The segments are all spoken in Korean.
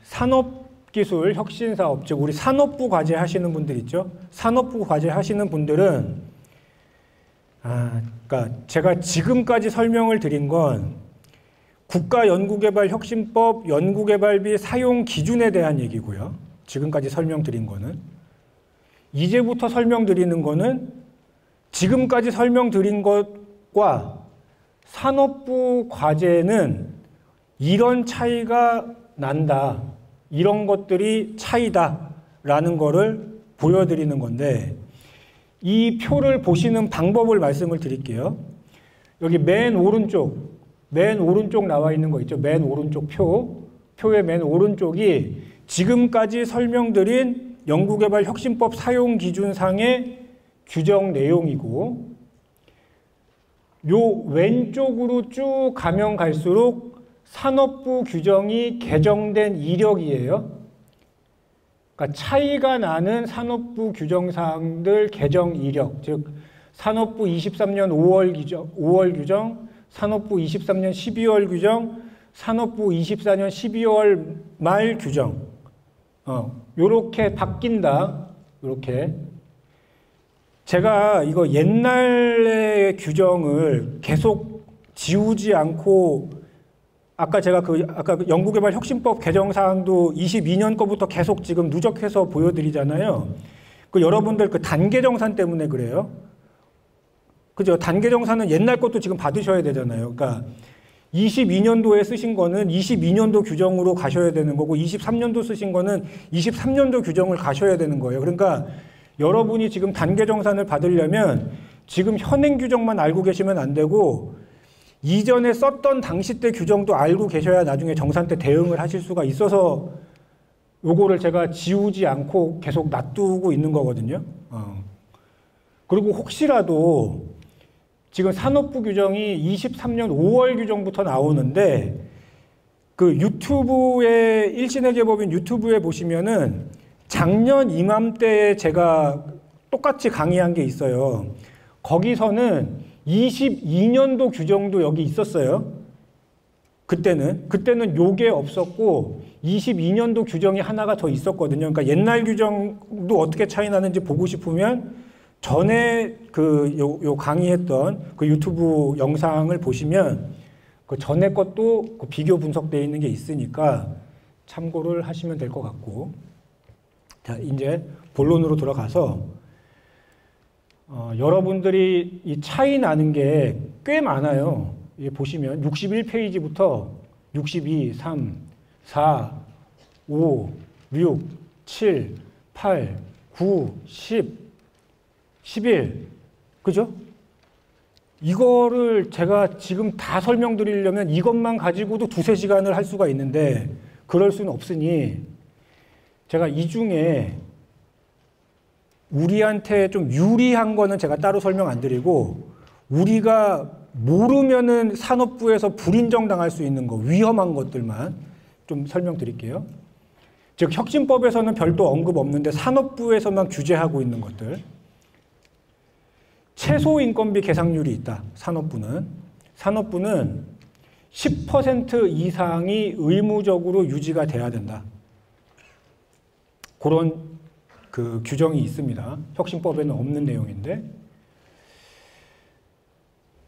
산업기술 혁신사업, 즉 우리 산업부 과제 하시는 분들 있죠? 산업부 과제 하시는 분들은 그러니까 제가 지금까지 설명을 드린 건 국가연구개발혁신법 연구개발비 사용 기준에 대한 얘기고요. 지금까지 설명드린 거는. 이제부터 설명드리는 거는 지금까지 설명드린 것과 산업부 과제는 이런 차이가 난다. 이런 것들이 차이다라는 거를 보여드리는 건데 이 표를 보시는 방법을 말씀을 드릴게요. 여기 맨 오른쪽 나와 있는 거 있죠? 맨 오른쪽 표의 맨 오른쪽이 지금까지 설명드린 연구개발혁신법 사용기준상의 규정 내용이고 요 왼쪽으로 쭉 가면 갈수록 산업부 규정이 개정된 이력이에요. 그러니까 차이가 나는 산업부 규정사항들 개정 이력, 즉 산업부 23년 5월 규정, 산업부 23년 12월 규정, 산업부 24년 12월 말 규정. 요렇게 바뀐다. 요렇게. 제가 이거 옛날의 규정을 계속 지우지 않고 아까 제가 아까 연구개발혁신법 개정사항도 22년 거부터 계속 지금 누적해서 보여드리잖아요. 여러분들 단계정산 때문에 그래요. 그죠? 단계정산은 옛날 것도 지금 받으셔야 되잖아요. 그러니까 22년도에 쓰신 거는 22년도 규정으로 가셔야 되는 거고 23년도 쓰신 거는 23년도 규정을 가셔야 되는 거예요. 그러니까 여러분이 지금 단계정산을 받으려면 지금 현행 규정만 알고 계시면 안 되고 이전에 썼던 당시 때 규정도 알고 계셔야 나중에 정산 때 대응을 하실 수가 있어서 요거를 제가 지우지 않고 계속 놔두고 있는 거거든요. 그리고 혹시라도 지금 산업부 규정이 23년 5월 규정부터 나오는데 유튜브에 일신회계법인 유튜브에 보시면은 작년 이맘때에 제가 똑같이 강의한 게 있어요. 거기서는 22년도 규정도 여기 있었어요. 그때는 요게 없었고 22년도 규정이 하나가 더 있었거든요. 그러니까 옛날 규정도 어떻게 차이 나는지 보고 싶으면 전에 요 강의했던 유튜브 영상을 보시면 전에 것도 비교 분석되어 있는 게 있으니까 참고를 하시면 될 것 같고. 자, 이제 본론으로 들어가서 여러분들이 이 차이 나는 게 꽤 많아요. 보시면 61페이지부터 62, 3, 4, 5, 6, 7, 8, 9, 10, 11. 그죠? 이거를 제가 지금 다 설명드리려면 이것만 가지고도 2~3시간을 할 수가 있는데 그럴 수는 없으니 제가 이 중에 우리한테 좀 유리한 거는 제가 따로 설명 안 드리고 우리가 모르면은 산업부에서 불인정 당할 수 있는 거, 위험한 것들만 좀 설명드릴게요. 즉 혁신법에서는 별도 언급 없는데 산업부에서만 규제하고 있는 것들. 최소 인건비 계상률이 있다. 산업부는 10% 이상이 의무적으로 유지가 돼야 된다. 그런 규정이 있습니다. 혁신법에는 없는 내용인데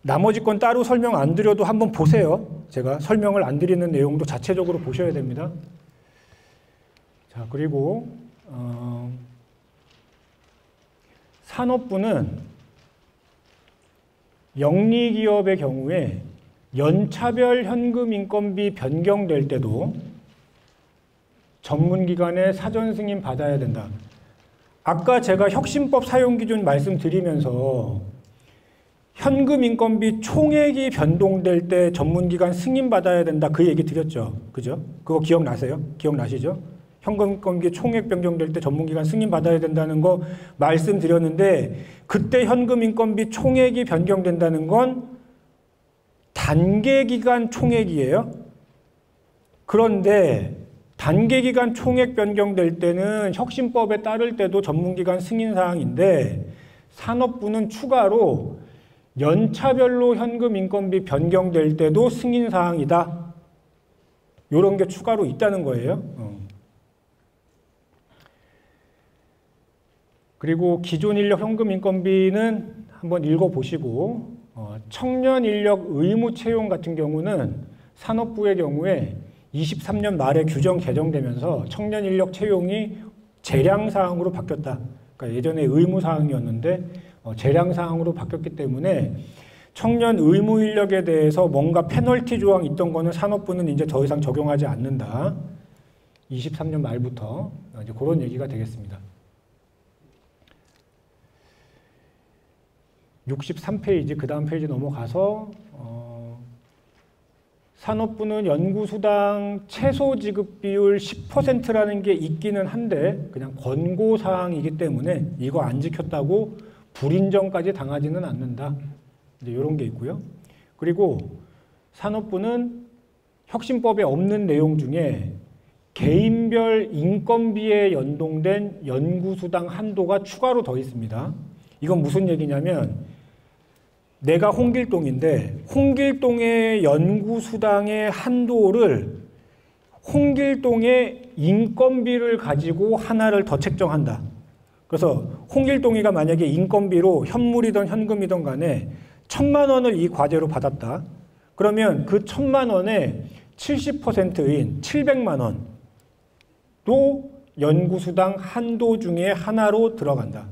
나머지 건 따로 설명 안 드려도 한번 보세요. 제가 설명을 안 드리는 내용도 자체적으로 보셔야 됩니다. 자, 그리고 산업부는 영리기업의 경우에 연차별 현금 인건비 변경될 때도 전문기관의 사전 승인 받아야 된다. 아까 제가 혁신법 사용기준 말씀드리면서 현금 인건비 총액이 변동될 때 전문기관 승인 받아야 된다 그 얘기 드렸죠. 그죠? 그거 기억나세요? 기억나시죠? 현금 인건비 총액 변경될 때 전문기관 승인 받아야 된다는 거 말씀드렸는데 그때 현금 인건비 총액이 변경된다는 건 단계기간 총액이에요. 그런데 단계기간 총액 변경될 때는 혁신법에 따를 때도 전문기관 승인사항인데 산업부는 추가로 연차별로 현금 인건비 변경될 때도 승인사항이다. 이런 게 추가로 있다는 거예요. 그리고 기존 인력 현금 인건비는 한번 읽어보시고 청년 인력 의무 채용 같은 경우는 산업부의 경우에 23년 말에 규정 개정되면서 청년 인력 채용이 재량사항으로 바뀌었다. 그러니까 예전에 의무사항이었는데 재량사항으로 바뀌었기 때문에 청년 의무 인력에 대해서 뭔가 페널티 조항이 있던 거는 산업부는 이제 더 이상 적용하지 않는다. 23년 말부터 이제 그런 얘기가 되겠습니다. 63페이지, 그 다음 페이지 넘어가서 산업부는 연구수당 최소 지급 비율 10%라는 게 있기는 한데 그냥 권고사항이기 때문에 이거 안 지켰다고 불인정까지 당하지는 않는다. 이제 이런 게 있고요. 그리고 산업부는 혁신법에 없는 내용 중에 개인별 인건비에 연동된 연구수당 한도가 추가로 더 있습니다. 이건 무슨 얘기냐면 내가 홍길동인데 홍길동의 연구수당의 한도를 홍길동의 인건비를 가지고 하나를 더 책정한다. 그래서 홍길동이가 만약에 인건비로 현물이든 현금이든 간에 1,000만 원을 이 과제로 받았다. 그러면 그 1,000만 원의 70%인 700만 원도 연구수당 한도 중에 하나로 들어간다.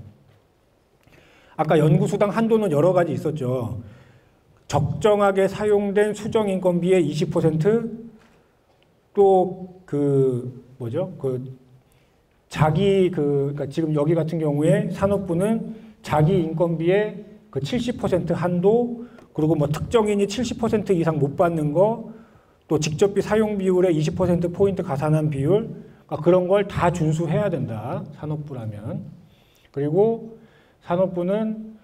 아까 연구수당 한도는 여러 가지 있었죠. 적정하게 사용된 수정인건비의 20%, 또 그러니까 지금 여기 같은 경우에 산업부는 자기 인건비의 그 70% 한도, 그리고 뭐 특정인이 70% 이상 못 받는 거, 또 직접비 사용 비율의 20%포인트 가산한 비율, 그러니까 그런 걸 다 준수해야 된다. 산업부라면. 그리고 산업부는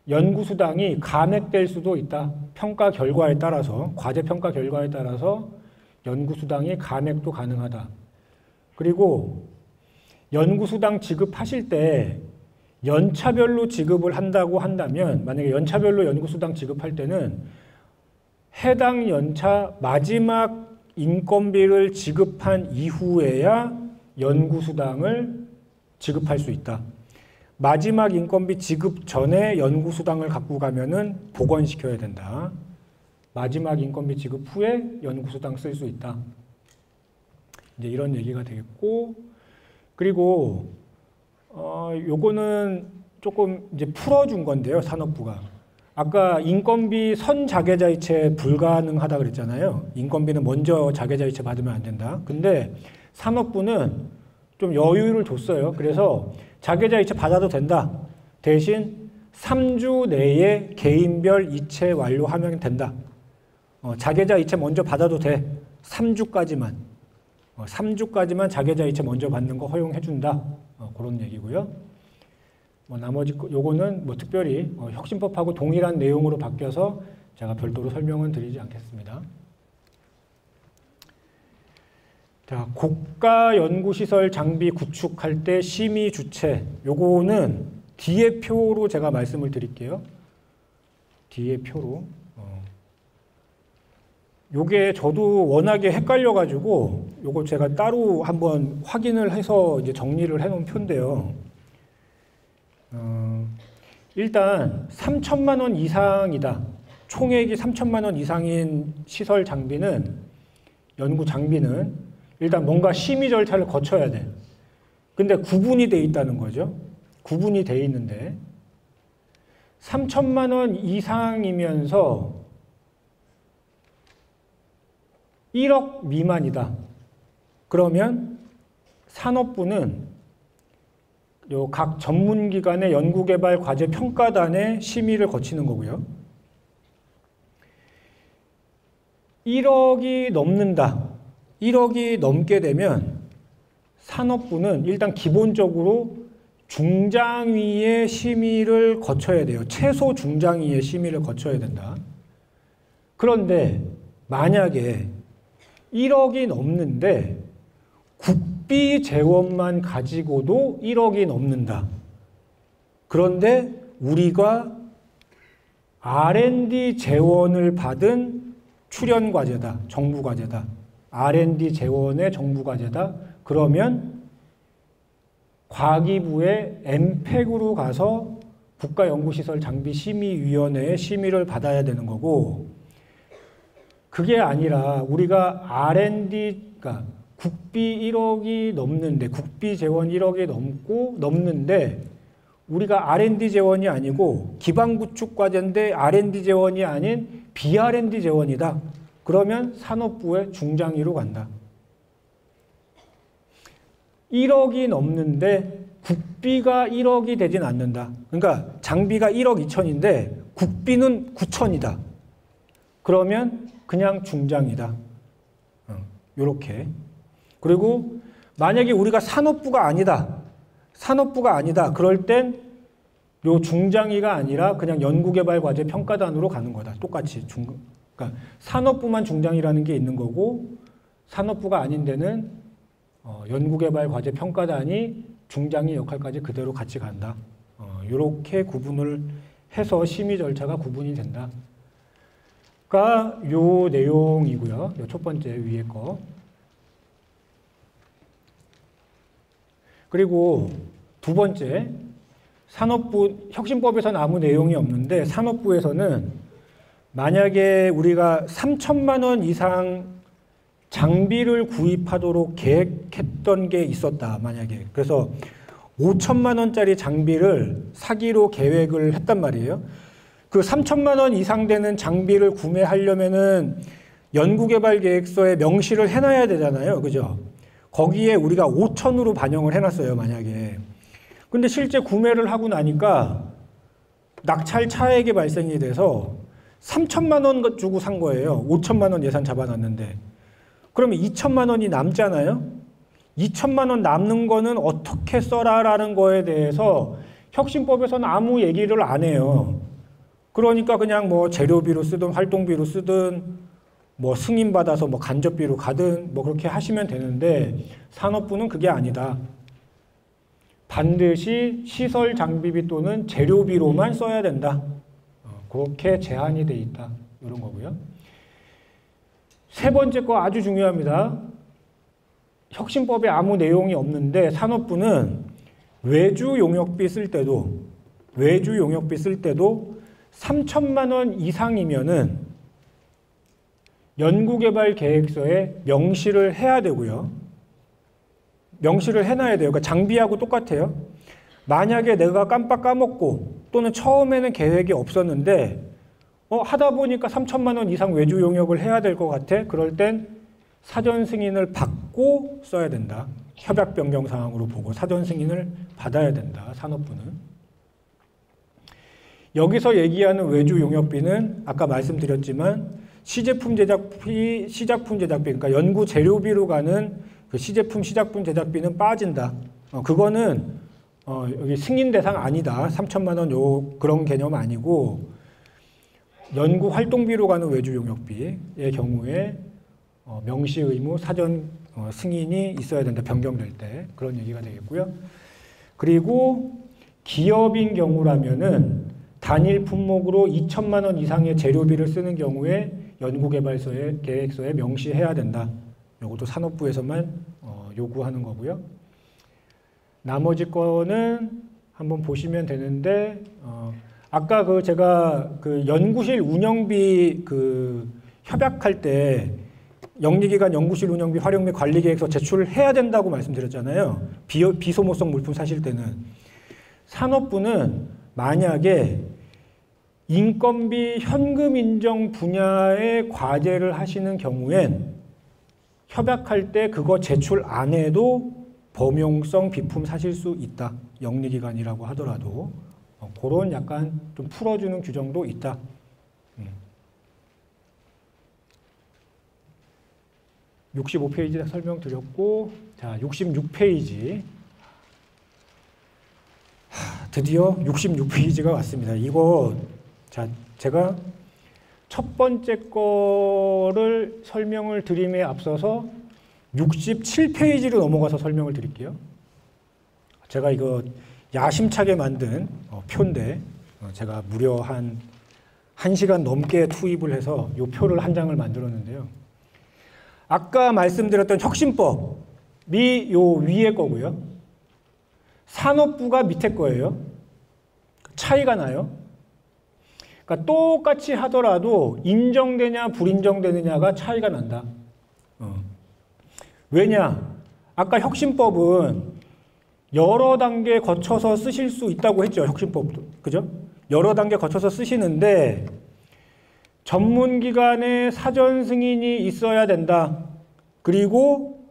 연구수당이 감액될 수도 있다. 평가 결과에 따라서, 과제 평가 결과에 따라서 연구수당이 감액도 가능하다. 그리고 연구수당 지급하실 때 연차별로 지급을 한다고 한다면, 만약에 연차별로 연구수당 지급할 때는 해당 연차 마지막 인건비를 지급한 이후에야 연구수당을 지급할 수 있다. 마지막 인건비 지급 전에 연구수당을 갖고 가면은 복원시켜야 된다. 마지막 인건비 지급 후에 연구수당 쓸 수 있다. 이제 이런 얘기가 되겠고, 그리고 요거는 조금 이제 풀어준 건데요, 산업부가. 아까 인건비 선자계자이체 불가능하다 그랬잖아요. 인건비는 먼저 자계자이체 받으면 안 된다. 근데 산업부는 좀 여유를 줬어요. 그래서 자계자이체 받아도 된다. 대신 3주 내에 개인별 이체 완료하면 된다. 자계자이체 먼저 받아도 돼. 3주까지만. 3주까지만 자계자이체 먼저 받는 거 허용해준다. 그런 얘기고요. 나머지 요거는 특별히 혁신법하고 동일한 내용으로 바뀌어서 제가 별도로 설명은 드리지 않겠습니다. 자, 고가 연구시설 장비 구축할 때 심의 주체, 요거는 뒤에 표로 제가 말씀을 드릴게요. 뒤에 표로. 요게 저도 워낙에 헷갈려가지고 요거 제가 따로 한번 확인을 해서 이제 정리를 해놓은 표인데요. 일단 3,000만 원 이상이다. 총액이 3,000만 원 이상인 시설 장비는, 연구 장비는 일단 뭔가 심의 절차를 거쳐야 돼. 근데 구분이 돼 있다는 거죠. 구분이 돼 있는데 3,000만 원 이상이면서 1억 미만이다. 그러면 산업부는 요 각 전문기관의 연구개발 과제 평가단의 심의를 거치는 거고요. 1억이 넘는다. 1억이 넘게 되면 산업부는 일단 기본적으로 중장위의 심의를 거쳐야 돼요. 최소 중장위의 심의를 거쳐야 된다. 그런데 만약에 1억이 넘는데 국비 재원만 가지고도 1억이 넘는다. 그런데 우리가 R&D 재원을 받은 출연 과제다, 정부 과제다. R&D 재원의 정부 과제다. 그러면 과기부의 엠팩으로 가서 국가연구시설장비심의위원회의 심의를 받아야 되는 거고, 그게 아니라 우리가 R&D, 그러니까 국비 1억이 넘는데, 국비 재원 1억이 넘는데 우리가 R&D 재원이 아니고 기반구축 과제인데 R&D 재원이 아닌 BR&D 재원이다. 그러면 산업부의 중장위로 간다. 1억이 넘는데 국비가 1억이 되진 않는다. 그러니까 장비가 1억 2천인데 국비는 9천이다. 그러면 그냥 중장이다. 요렇게. 그리고 만약에 우리가 산업부가 아니다. 그럴 땐 요 중장위가 아니라 그냥 연구개발과제 평가단으로 가는 거다. 똑같이. 그러니까 산업부만 중장위라는 게 있는 거고, 산업부가 아닌 데는 연구개발과제 평가단이 중장위 역할까지 그대로 같이 간다. 요렇게 구분을 해서 심의 절차가 구분이 된다. 가 요 내용이고요. 요 첫 번째 위에 거. 그리고 두 번째, 산업부, 혁신법에서는 아무 내용이 없는데 산업부에서는 만약에 우리가 3천만 원 이상 장비를 구입하도록 계획했던 게 있었다. 만약에. 그래서 5천만 원짜리 장비를 사기로 계획을 했단 말이에요. 그 3천만 원 이상 되는 장비를 구매하려면은 연구개발계획서에 명시를 해놔야 되잖아요. 그죠? 거기에 우리가 5천으로 반영을 해놨어요. 만약에. 근데 실제 구매를 하고 나니까 낙찰 차액이 발생이 돼서 3천만 원 주고 산 거예요. 5천만 원 예산 잡아놨는데. 그러면 2천만 원이 남잖아요. 2천만 원 남는 거는 어떻게 써라라는 거에 대해서 혁신법에서는 아무 얘기를 안 해요. 그러니까 그냥 뭐 재료비로 쓰든 활동비로 쓰든 뭐 승인받아서 뭐 간접비로 가든 뭐 그렇게 하시면 되는데 산업부는 그게 아니다. 반드시 시설 장비비 또는 재료비로만 써야 된다. 그렇게 제한이 돼 있다. 이런 거고요. 세 번째 거 아주 중요합니다. 혁신법에 아무 내용이 없는데 산업부는 외주 용역비 쓸 때도 3천만 원 이상이면은 연구개발계획서에 명시를 해야 되고요. 명시를 해놔야 돼요. 그러니까 장비하고 똑같아요. 만약에 내가 깜빡 까먹고 또는 처음에는 계획이 없었는데 하다 보니까 3천만 원 이상 외주 용역을 해야 될 것 같아. 그럴 땐 사전 승인을 받고 써야 된다. 협약 변경 사항으로 보고 사전 승인을 받아야 된다. 산업부는. 여기서 얘기하는 외주 용역비는 아까 말씀드렸지만 시제품 제작비, 그러니까 연구 재료비로 가는 그 시제품 시작품 제작비는 빠진다. 그거는 여기 승인 대상 아니다. 3천만 원 그런 개념 아니고 연구 활동비로 가는 외주 용역비의 경우에 명시 의무 사전 승인이 있어야 된다. 변경될 때 그런 얘기가 되겠고요. 그리고 기업인 경우라면은 단일 품목으로 2천만 원 이상의 재료비를 쓰는 경우에 연구개발서에 계획서에 명시해야 된다. 이것도 산업부에서만 요구하는 거고요. 나머지 거는 한번 보시면 되는데 아까 제가 연구실 운영비 협약할 때 영리기관 연구실 운영비 활용 및 관리 계획서 제출해야 된다고 말씀드렸잖아요. 비소모성 물품 사실 때는. 산업부는 만약에 인건비 현금 인정 분야의 과제를 하시는 경우엔 협약할 때 그거 제출 안 해도 범용성 비품 사실 수 있다. 영리기관이라고 하더라도. 그런 약간 좀 풀어주는 규정도 있다. 65페이지 설명드렸고, 자, 66페이지. 드디어 66페이지가 왔습니다. 이거, 자, 제가 첫 번째 거를 설명을 드림에 앞서서 67페이지로 넘어가서 설명을 드릴게요. 제가 이거 야심차게 만든 표인데, 제가 무려 한 1시간 넘게 투입을 해서 이 표를 한 장을 만들었는데요. 아까 말씀드렸던 혁신법이 요 위에 거고요. 산업부가 밑에 거예요. 차이가 나요. 그러니까 똑같이 하더라도 인정되냐 불인정되느냐가 차이가 난다. 왜냐? 아까 혁신법은 여러 단계 거쳐서 쓰실 수 있다고 했죠. 혁신법도. 그죠? 여러 단계 거쳐서 쓰시는데 전문기관의 사전 승인이 있어야 된다. 그리고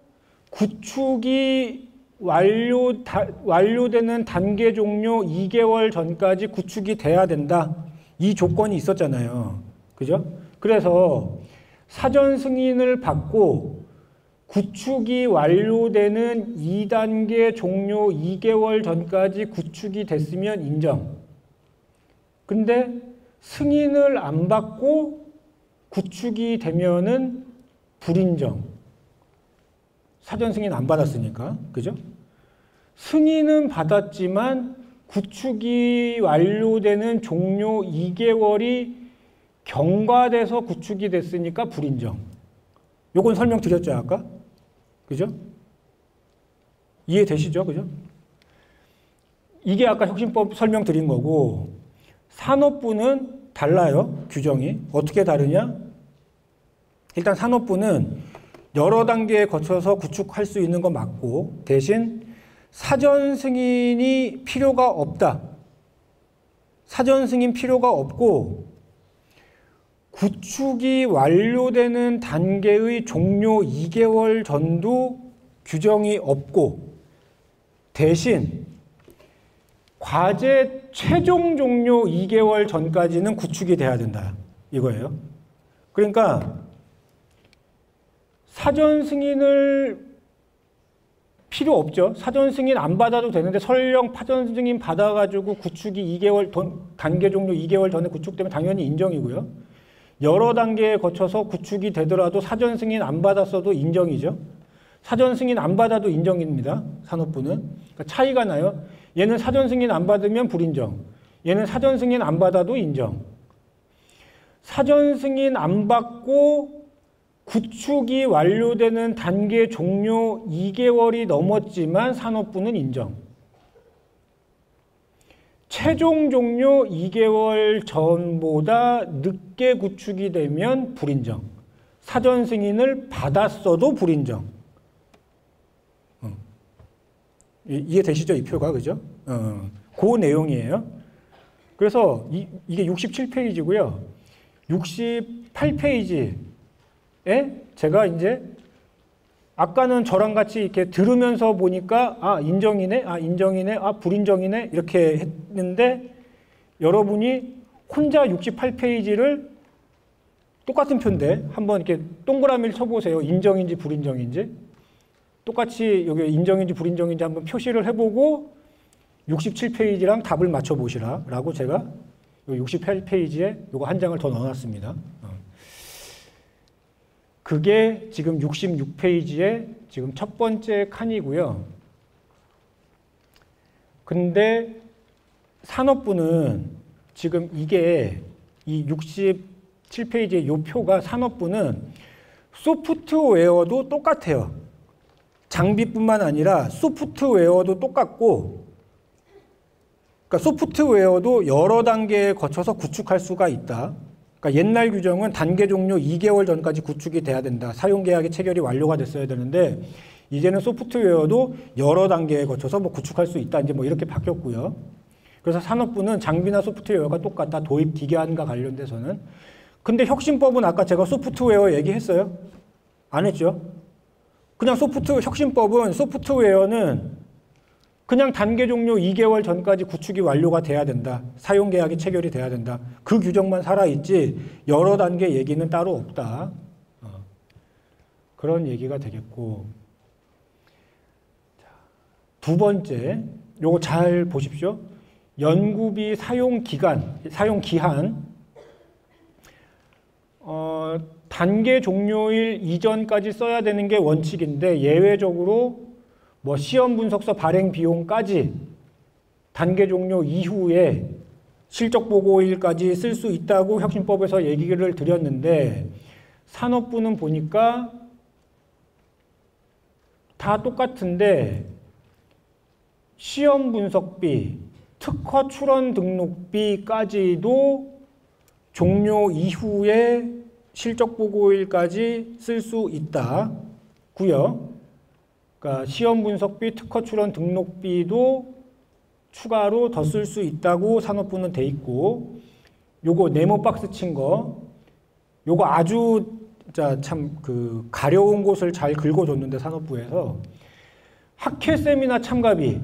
구축이 완료되는 단계 종료 2개월 전까지 구축이 돼야 된다. 이 조건이 있었잖아요. 그죠? 그래서 사전 승인을 받고 구축이 완료되는 2단계 종료 2개월 전까지 구축이 됐으면 인정. 근데 승인을 안 받고 구축이 되면은 불인정. 사전 승인 안 받았으니까. 그죠? 승인은 받았지만 구축이 완료되는 종료 2개월이 경과돼서 구축이 됐으니까 불인정. 요건 설명드렸죠, 아까? 그죠? 이해되시죠? 그죠? 이게 아까 혁신법 설명드린 거고, 산업부는 달라요, 규정이. 어떻게 다르냐? 일단 산업부는 여러 단계에 거쳐서 구축할 수 있는 거 맞고, 대신 사전 승인이 필요가 없다. 사전 승인 필요가 없고 구축이 완료되는 단계의 종료 2개월 전도 규정이 없고 대신 과제 최종 종료 2개월 전까지는 구축이 돼야 된다. 이거예요. 그러니까 사전 승인을 필요 없죠. 사전 승인 안 받아도 되는데 설령 사전 승인 받아가지고 구축이 2개월, 단계 종료 2개월 전에 구축되면 당연히 인정이고요. 여러 단계에 거쳐서 구축이 되더라도 사전 승인 안 받았어도 인정이죠. 사전 승인 안 받아도 인정입니다. 산업부는. 그러니까 차이가 나요. 얘는 사전 승인 안 받으면 불인정. 얘는 사전 승인 안 받아도 인정. 사전 승인 안 받고 구축이 완료되는 단계 종료 2개월이 넘었지만 산업부는 인정. 최종 종료 2개월 전보다 늦게 구축이 되면 불인정. 사전 승인을 받았어도 불인정. 이해되시죠? 이 표가, 그죠? 그 내용이에요. 그래서 이게 67페이지고요. 68페이지 제가 이제 아까는 저랑 같이 이렇게 들으면서 보니까 아 인정이네, 아 인정이네, 아 불인정이네 이렇게 했는데 여러분이 혼자 68페이지를 똑같은 표인데 한번 이렇게 동그라미를 쳐보세요. 인정인지 불인정인지. 똑같이 여기 인정인지 불인정인지 한번 표시를 해보고 67페이지랑 답을 맞춰보시라 라고 제가 68페이지에 요거 한 장을 더 넣어놨습니다. 그게 지금 66페이지에 지금 첫 번째 칸이고요. 근데 산업부는 지금 이게 이 67페이지의 요 표가 산업부는 소프트웨어도 똑같아요. 장비뿐만 아니라 소프트웨어도 똑같고 그러니까 소프트웨어도 여러 단계에 거쳐서 구축할 수가 있다. 그러니까 옛날 규정은 단계 종료 2개월 전까지 구축이 돼야 된다. 사용계약의 체결이 완료가 됐어야 되는데 이제는 소프트웨어도 여러 단계에 거쳐서 뭐 구축할 수 있다. 이제 뭐 이렇게 바뀌었고요. 그래서 산업부는 장비나 소프트웨어가 똑같다. 도입 기간과 관련돼서는. 근데 혁신법은 아까 제가 소프트웨어 얘기했어요? 안 했죠? 그냥 혁신법은 소프트웨어는 그냥 단계 종료 2개월 전까지 구축이 완료가 돼야 된다. 사용계약이 체결이 돼야 된다. 그 규정만 살아있지 여러 단계 얘기는 따로 없다. 그런 얘기가 되겠고 두 번째, 요거 잘 보십시오. 연구비 사용기간, 사용기한 단계 종료일 이전까지 써야 되는 게 원칙인데 예외적으로 뭐 시험 분석서 발행 비용까지 단계 종료 이후에 실적보고일까지 쓸 수 있다고 혁신법에서 얘기를 드렸는데 산업부는 보니까 다 똑같은데 시험 분석비, 특허 출원 등록비까지도 종료 이후에 실적보고일까지 쓸 수 있다고요. 그러니까 시험 분석비, 특허 출원 등록비도 추가로 더 쓸 수 있다고 산업부는 돼 있고, 요거 네모 박스 친 거, 요거 아주 참 그 가려운 곳을 잘 긁어줬는데 산업부에서 학회 세미나 참가비도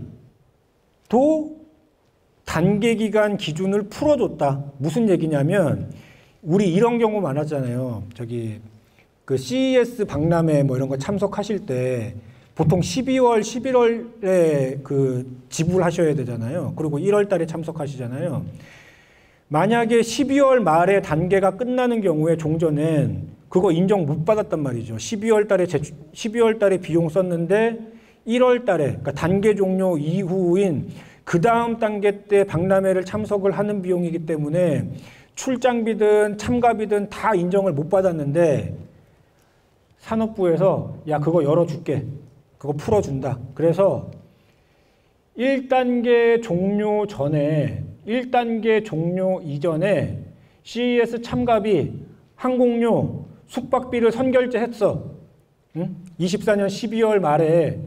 단계 기간 기준을 풀어줬다. 무슨 얘기냐면 우리 이런 경우 많았잖아요. 저기 그 CES 박람회 뭐 이런 거 참석하실 때 보통 12월, 11월에 그 지불하셔야 되잖아요. 그리고 1월 달에 참석하시잖아요. 만약에 12월 말에 단계가 끝나는 경우에 종전엔 그거 인정 못 받았단 말이죠. 12월 달에 비용 썼는데 1월 달에, 그러니까 단계 종료 이후인 그 다음 단계 때 박람회를 참석을 하는 비용이기 때문에 출장비든 참가비든 다 인정을 못 받았는데 산업부에서 야, 그거 열어줄게. 그거 풀어준다. 그래서 1단계 종료 전에, 1단계 종료 이전에 CES 참가비, 항공료, 숙박비를 선결제했어. 응? 24년 12월 말에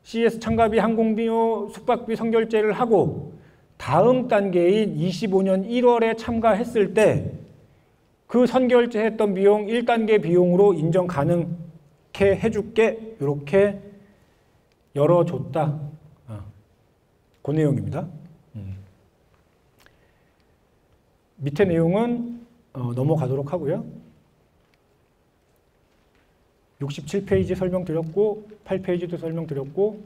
CES 참가비, 항공비료, 숙박비 선결제를 하고 다음 단계인 25년 1월에 참가했을 때 그 선결제했던 비용 1단계 비용으로 인정 가능케 해줄게. 이렇게 열어줬다. 그 내용입니다. 밑에 내용은 넘어가도록 하고요. 67페이지 설명드렸고 8페이지도 설명드렸고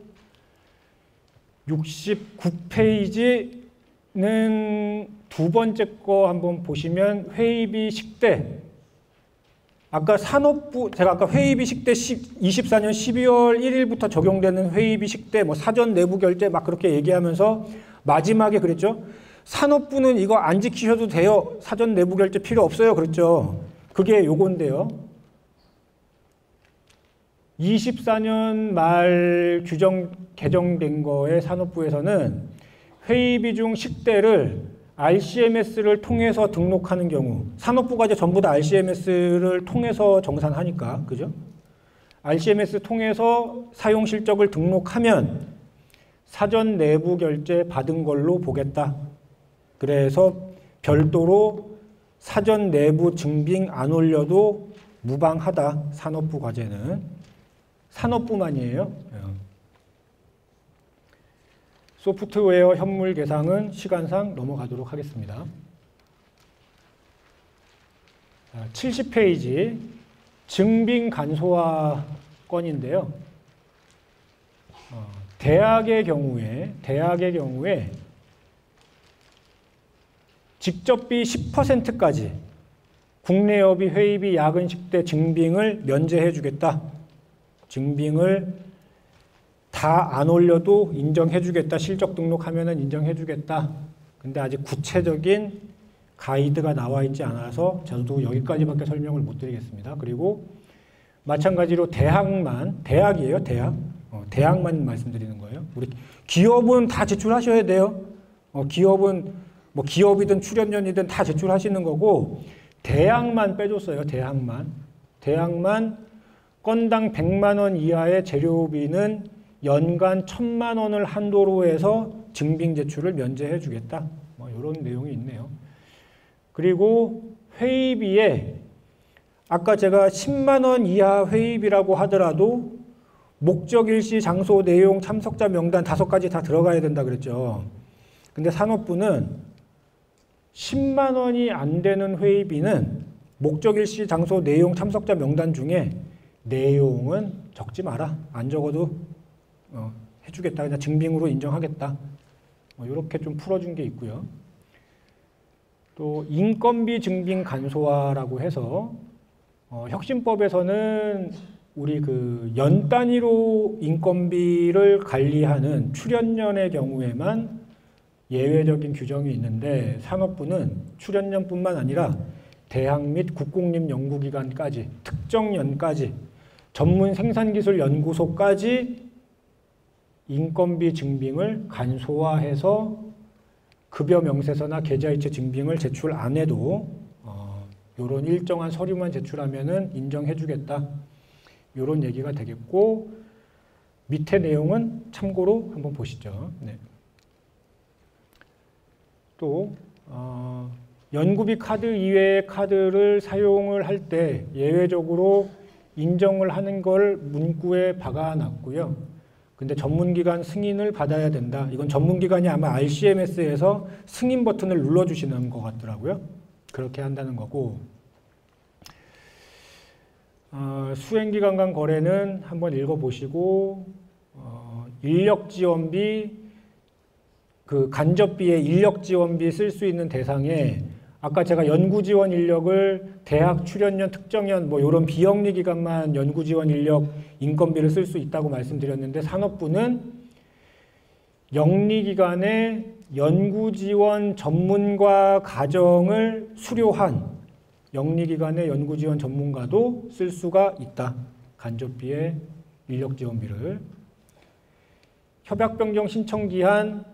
69페이지는 두 번째 거 한번 보시면 회의비 식대. 아까 산업부, 제가 아까 회의비 식대 24년 12월 1일부터 적용되는 회의비 식대, 뭐 사전 내부 결제 막 그렇게 얘기하면서 마지막에 그랬죠. 산업부는 이거 안 지키셔도 돼요. 사전 내부 결제 필요 없어요. 그랬죠. 그게 요건데요. 24년 말 개정된 거에 산업부에서는 회의비 중 식대를 RCMS를 통해서 등록하는 경우, 산업부가 이제 전부 다 RCMS를 통해서 정산하니까, 그죠? RCMS 통해서 사용 실적을 등록하면 사전 내부 결제 받은 걸로 보겠다. 그래서 별도로 사전 내부 증빙 안 올려도 무방하다. 산업부 과제는. 산업부만이에요. 소프트웨어 현물 계상은 시간상 넘어가도록 하겠습니다. 70페이지 증빙 간소화 건인데요. 대학의 경우에 직접비 10%까지 국내여비, 회의비, 야근, 식대 증빙을 면제해 주겠다. 증빙을 다 안 올려도 인정해 주겠다. 실적 등록하면은 인정해 주겠다. 근데 아직 구체적인 가이드가 나와 있지 않아서 저도 여기까지밖에 설명을 못 드리겠습니다. 그리고 마찬가지로 대학이에요. 대학만 말씀드리는 거예요. 우리 기업은 다 제출하셔야 돼요. 기업은 뭐 기업이든 출연연이든 다 제출하시는 거고, 대학만 빼줬어요. 대학만 건당 100만 원 이하의 재료비는 연간 1000만 원을 한도로 해서 증빙 제출을 면제해 주겠다. 뭐 이런 내용이 있네요. 그리고 회의비에 아까 제가 10만 원 이하 회의비라고 하더라도 목적, 일시, 장소, 내용, 참석자 명단 5가지 다 들어가야 된다 그랬죠. 근데 산업부는 10만 원이 안 되는 회의비는 목적, 일시, 장소, 내용, 참석자 명단 중에 내용은 적지 마라. 안 적어도 해주겠다. 그냥 증빙으로 인정하겠다. 이렇게 좀 풀어준 게 있고요. 또 인건비 증빙 간소화라고 해서 혁신법에서는 우리 그 연 단위로 인건비를 관리하는 출연연의 경우에만 예외적인 규정이 있는데 산업부는 출연연뿐만 아니라 대학 및 국공립 연구기관까지 특정 연까지 전문 생산기술연구소까지 인건비 증빙을 간소화해서 급여 명세서나 계좌이체 증빙을 제출 안 해도 이런 일정한 서류만 제출하면은 인정해주겠다. 이런 얘기가 되겠고 밑에 내용은 참고로 한번 보시죠. 네. 또 연구비 카드 이외의 카드를 사용을 할 때 예외적으로 인정을 하는 걸 문구에 박아놨고요. 근데 전문기관 승인을 받아야 된다. 이건 전문기관이 아마 RCMS에서 승인 버튼을 눌러주시는 것 같더라고요. 그렇게 한다는 거고 수행기관 간 거래는 한번 읽어보시고 인력지원비 그 간접비에 인력지원비 쓸 수 있는 대상에 아까 제가 연구지원 인력을 대학 출연연, 특정연 뭐 이런 비영리 기관만 연구지원 인력 인건비를 쓸 수 있다고 말씀드렸는데 산업부는 영리기관의 연구지원 전문가 과정을 수료한 영리기관의 연구지원 전문가도 쓸 수가 있다. 간접비의 인력지원비를. 협약변경 신청기한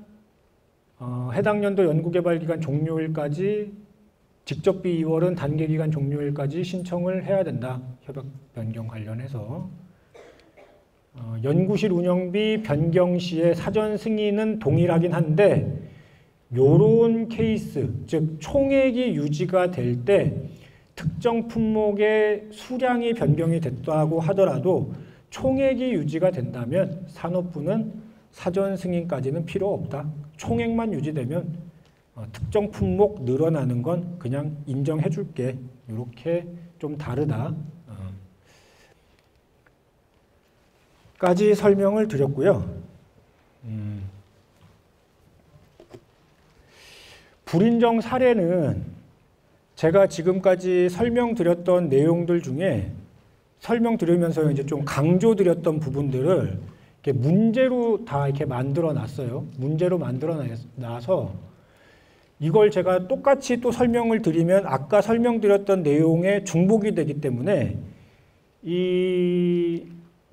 해당 연도 연구개발기간 종료일까지 직접비 2월은 단계기간 종료일까지 신청을 해야 된다. 협약 변경 관련해서. 연구실 운영비 변경 시에 사전 승인은 동일하긴 한데 요런 케이스, 즉 총액이 유지가 될 때 특정 품목의 수량이 변경이 됐다고 하더라도 총액이 유지가 된다면 산업부는 사전 승인까지는 필요 없다. 총액만 유지되면 특정 품목 늘어나는 건 그냥 인정해 줄게. 이렇게 좀 다르다. 까지 설명을 드렸고요. 불인정 사례는 제가 지금까지 설명드렸던 내용들 중에 설명드리면서 이제 좀 강조드렸던 부분들을 이렇게 문제로 다 이렇게 만들어 놨어요. 문제로 만들어 놔서 이걸 제가 똑같이 또 설명을 드리면 아까 설명드렸던 내용에 중복이 되기 때문에 이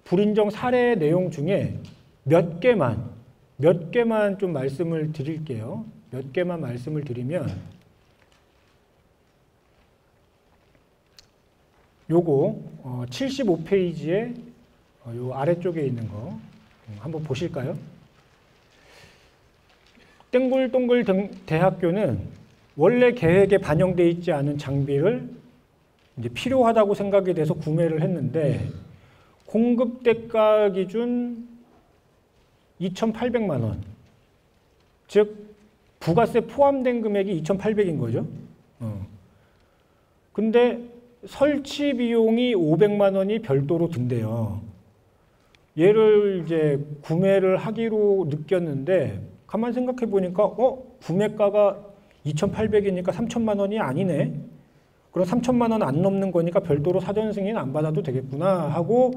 불인정 사례 내용 중에 몇 개만 좀 말씀을 드릴게요. 몇 개만 말씀을 드리면 요거 75페이지에 요 아래쪽에 있는 거 한번 보실까요? 땡글동글 대학교는 원래 계획에 반영되어 있지 않은 장비를 이제 필요하다고 생각이 돼서 구매를 했는데 공급 대가 기준 2,800만 원. 즉 부가세 포함된 금액이 2,800인 거죠. 근데 설치 비용이 500만 원이 별도로 든대요. 얘를 이제 구매를 하기로 느꼈는데 가만 생각해 보니까 구매가가 2,800이니까 3,000만 원이 아니네. 그럼 3,000만 원 안 넘는 거니까 별도로 사전 승인 안 받아도 되겠구나 하고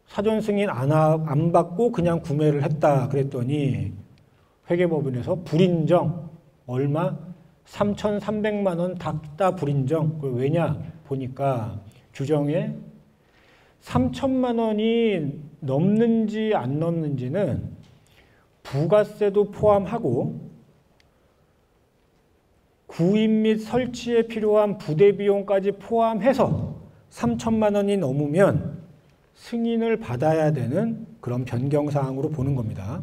사전 승인 안 받고 그냥 구매를 했다 그랬더니 회계법인에서 불인정 얼마? 3,300만 원 다 불인정. 왜냐? 보니까 규정에 3,000만 원이 넘는지 안 넘는지는 부가세도 포함하고 구입 및 설치에 필요한 부대 비용까지 포함해서 3,000만 원이 넘으면 승인을 받아야 되는 그런 변경사항으로 보는 겁니다.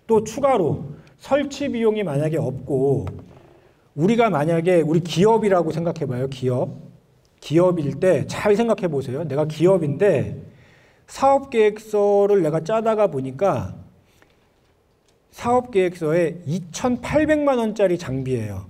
또 추가로 설치 비용이 만약에 없고 우리가 만약에 우리 기업이라고 생각해 봐요. 기업일 때 잘 생각해 보세요. 내가 기업인데 사업계획서를 내가 짜다가 보니까 사업계획서에 2,800만 원짜리 장비예요.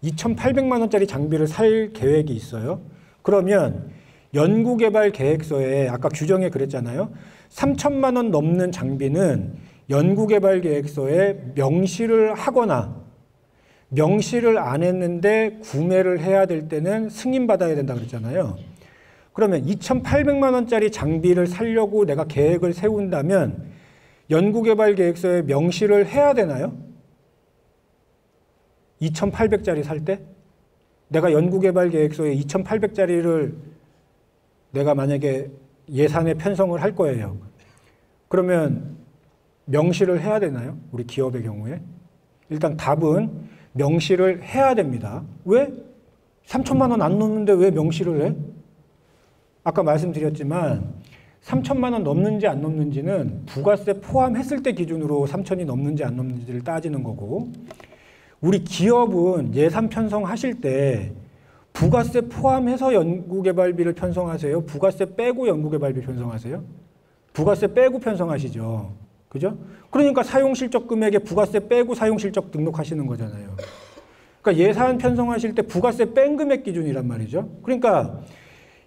2,800만 원짜리 장비를 살 계획이 있어요. 그러면 연구개발 계획서에 아까 규정에 그랬잖아요. 3,000만 원 넘는 장비는 연구개발 계획서에 명시를 하거나 명시를 안 했는데 구매를 해야 될 때는 승인받아야 된다 그랬잖아요. 그러면 2,800만 원짜리 장비를 사려고 내가 계획을 세운다면 연구개발 계획서에 명시를 해야 되나요? 2,800짜리 살 때 내가 연구개발계획서에 2,800짜리를 내가 만약에 예산에 편성을 할 거예요. 그러면 명시를 해야 되나요? 우리 기업의 경우에? 일단 답은 명시를 해야 됩니다. 왜? 3천만 원 안 넘는데 왜 명시를 해? 아까 말씀드렸지만 3천만 원 넘는지 안 넘는지는 부가세 포함했을 때 기준으로 3천이 넘는지 안 넘는지를 따지는 거고, 우리 기업은 예산 편성하실 때 부가세 포함해서 연구개발비를 편성하세요? 부가세 빼고 연구개발비 편성하세요? 부가세 빼고 편성하시죠. 그죠? 그러니까 사용실적 금액에 부가세 빼고 사용실적 등록하시는 거잖아요. 그러니까 예산 편성하실 때 부가세 뺀 금액 기준이란 말이죠. 그러니까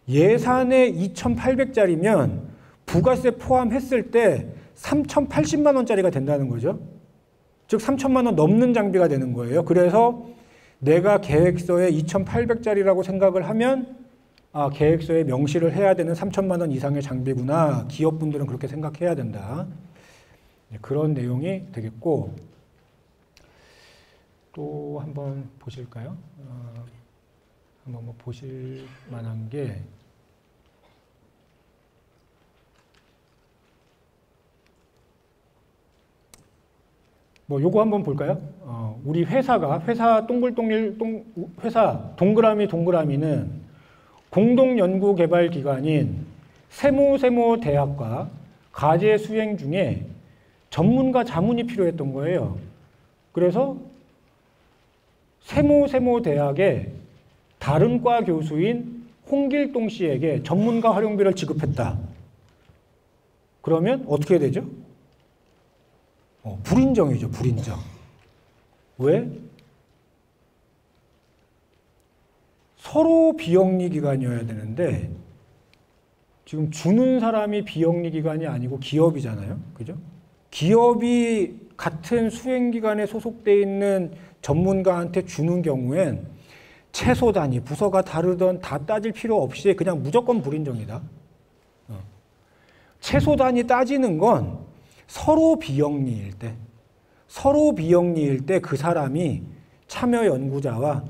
예산에 2,800짜리면 부가세 포함했을 때 3,080만 원짜리가 된다는 거죠. 즉 3천만 원 넘는 장비가 되는 거예요. 그래서 내가 계획서에 2,800짜리라고 생각을 하면 계획서에 명시를 해야 되는 3천만 원 이상의 장비구나. 기업분들은 그렇게 생각해야 된다. 그런 내용이 되겠고, 또 한번 보실까요? 한번 뭐 보실 만한 게 뭐 요거 한번 볼까요? 우리 회사 동그라미는 공동연구개발기관인 세모대학과 과제 수행 중에 전문가 자문이 필요했던 거예요. 그래서 세모대학의 다른 과 교수인 홍길동 씨에게 전문가 활용비를 지급했다. 그러면 어떻게 되죠? 불인정이죠, 불인정. 왜? 서로 비영리 기관이어야 되는데 지금 주는 사람이 비영리 기관이 아니고 기업이잖아요. 그죠? 기업이 같은 수행기관에 소속되어 있는 전문가한테 주는 경우엔 최소 단위, 부서가 다르던 다 따질 필요 없이 그냥 무조건 불인정이다. 최소 단위 따지는 건 서로 비영리일 때 그 사람이 참여 연구자와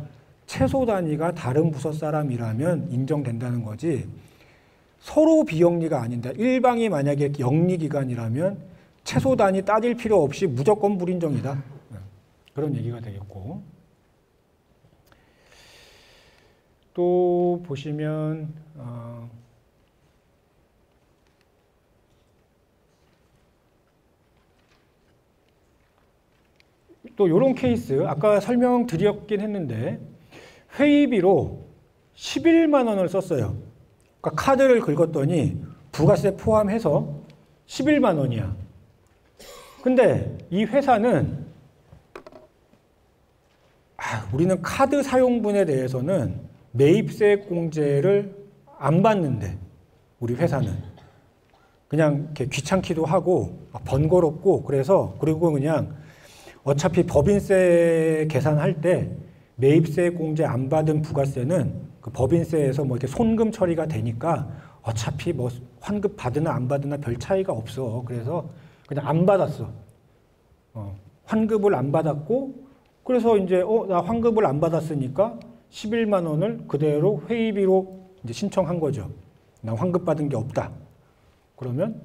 최소 단위가 다른 부서 사람이라면 인정된다는 거지, 서로 비영리가 아닌다. 일방이 만약에 영리기관이라면 최소 단위 따질 필요 없이 무조건 불인정이다. 그런 얘기가 되겠고, 또 보시면 또 이런 케이스 아까 설명드렸긴 했는데 회의비로 11만 원을 썼어요. 그러니까 카드를 긁었더니 부가세 포함해서 11만 원이야. 근데 이 회사는 우리는 카드 사용분에 대해서는 매입세 공제를 안 받는데, 우리 회사는 그냥 이렇게 귀찮기도 하고 번거롭고 그래서, 그리고 그냥 어차피 법인세 계산할 때 매입세 공제 안 받은 부가세는 그 법인세에서 뭐 이렇게 손금 처리가 되니까 어차피 뭐 환급 받으나 안 받으나 별 차이가 없어. 그래서 그냥 안 받았어. 환급을 안 받았고, 그래서 이제 나 환급을 안 받았으니까 11만 원을 그대로 회의비로 이제 신청한 거죠. 나 환급 받은 게 없다. 그러면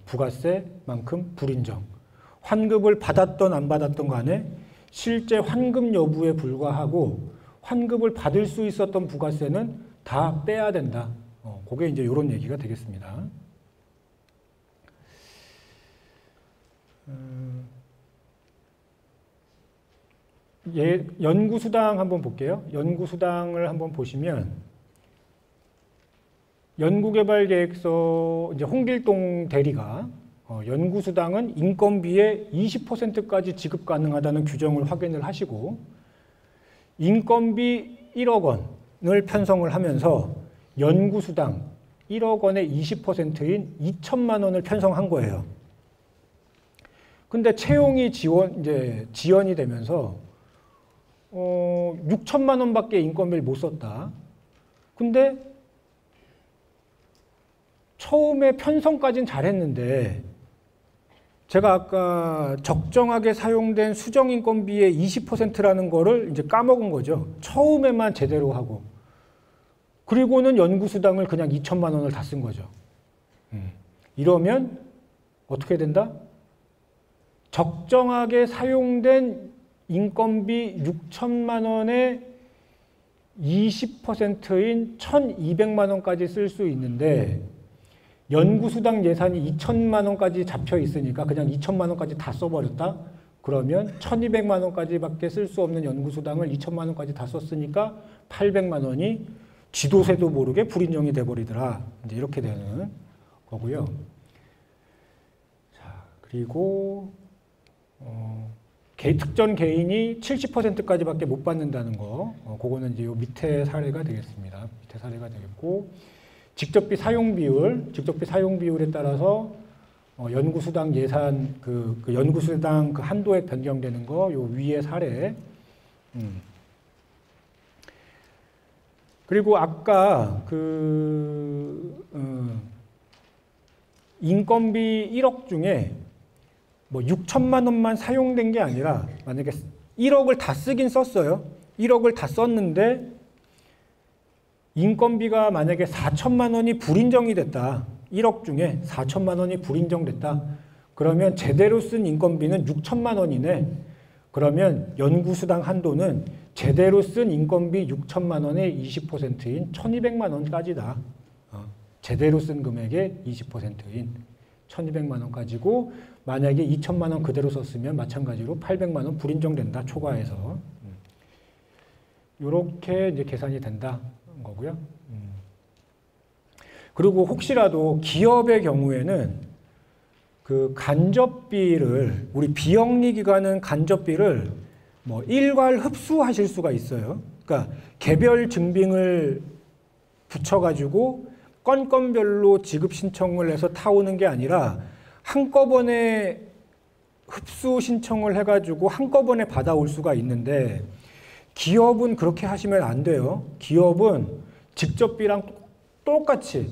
부가세만큼 불인정. 환급을 받았던 안 받았던 간에 실제 환급 여부에 불과하고 환급을 받을 수 있었던 부가세는 다 빼야 된다. 그게 이제 이런 얘기가 되겠습니다. 연구수당 한번 볼게요. 연구수당을 한번 보시면 연구개발계획서 이제 홍길동 대리가 연구수당은 인건비의 20%까지 지급 가능하다는 규정을 확인을 하시고 인건비 1억 원을 편성을 하면서 연구수당 1억 원의 20%인 2천만 원을 편성한 거예요. 근데 채용이 지연이 되면서 6천만 원밖에 인건비를 못 썼다. 근데 처음에 편성까지는 잘했는데 제가 아까 적정하게 사용된 수정인건비의 20%라는 거를 이제 까먹은 거죠. 처음에만 제대로 하고. 그리고는 연구수당을 그냥 2천만 원을 다 쓴 거죠. 이러면 어떻게 된다? 적정하게 사용된 인건비 6천만 원의 20%인 1,200만 원까지 쓸 수 있는데 연구수당 예산이 2천만 원까지 잡혀 있으니까 그냥 2천만 원까지 다 써버렸다? 그러면 1,200만 원까지밖에 쓸 수 없는 연구수당을 2천만 원까지 다 썼으니까 800만 원이 지도새도 모르게 불인정이 돼버리더라. 이제 이렇게 되는 거고요. 자, 그리고 특정 개인이 70%까지밖에 못 받는다는 거, 그거는 이제 요 밑에 사례가 되겠습니다. 밑에 사례가 되겠고, 직접비 사용 비율에 따라서 연구수당 예산 그 연구수당 그 한도액 변경되는 거, 요 위에 사례. 그리고 아까 인건비 1억 중에 뭐 6천만 원만 사용된 게 아니라 만약에 1억을 다 쓰긴 썼어요. 1억을 다 썼는데 인건비가 만약에 4천만 원이 불인정이 됐다. 1억 중에 4천만 원이 불인정됐다. 그러면 제대로 쓴 인건비는 6천만 원이네. 그러면 연구수당 한도는 제대로 쓴 인건비 6천만 원의 20%인 1,200만 원까지다. 제대로 쓴 금액의 20%인 1,200만 원까지고 만약에 2천만 원 그대로 썼으면 마찬가지로 800만 원 불인정된다. 초과해서. 이렇게 이제 계산이 된다 거고요. 그리고 혹시라도 기업의 경우에는 그 간접비를 우리 비영리 기관은 간접비를 뭐 일괄 흡수하실 수가 있어요. 그러니까 개별 증빙을 붙여가지고 건건별로 지급 신청을 해서 타오는 게 아니라 한꺼번에 흡수 신청을 해가지고 한꺼번에 받아올 수가 있는데 기업은 그렇게 하시면 안 돼요. 기업은 직접비랑 똑같이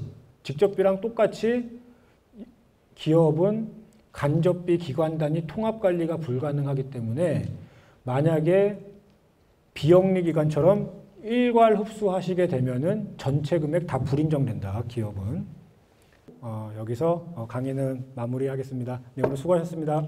기업은 간접비 기관 단위 통합 관리가 불가능하기 때문에 만약에 비영리 기관처럼 일괄 흡수하시게 되면은 전체 금액 다 불인정된다. 기업은. 여기서 강의는 마무리하겠습니다. 네, 오늘 수고하셨습니다.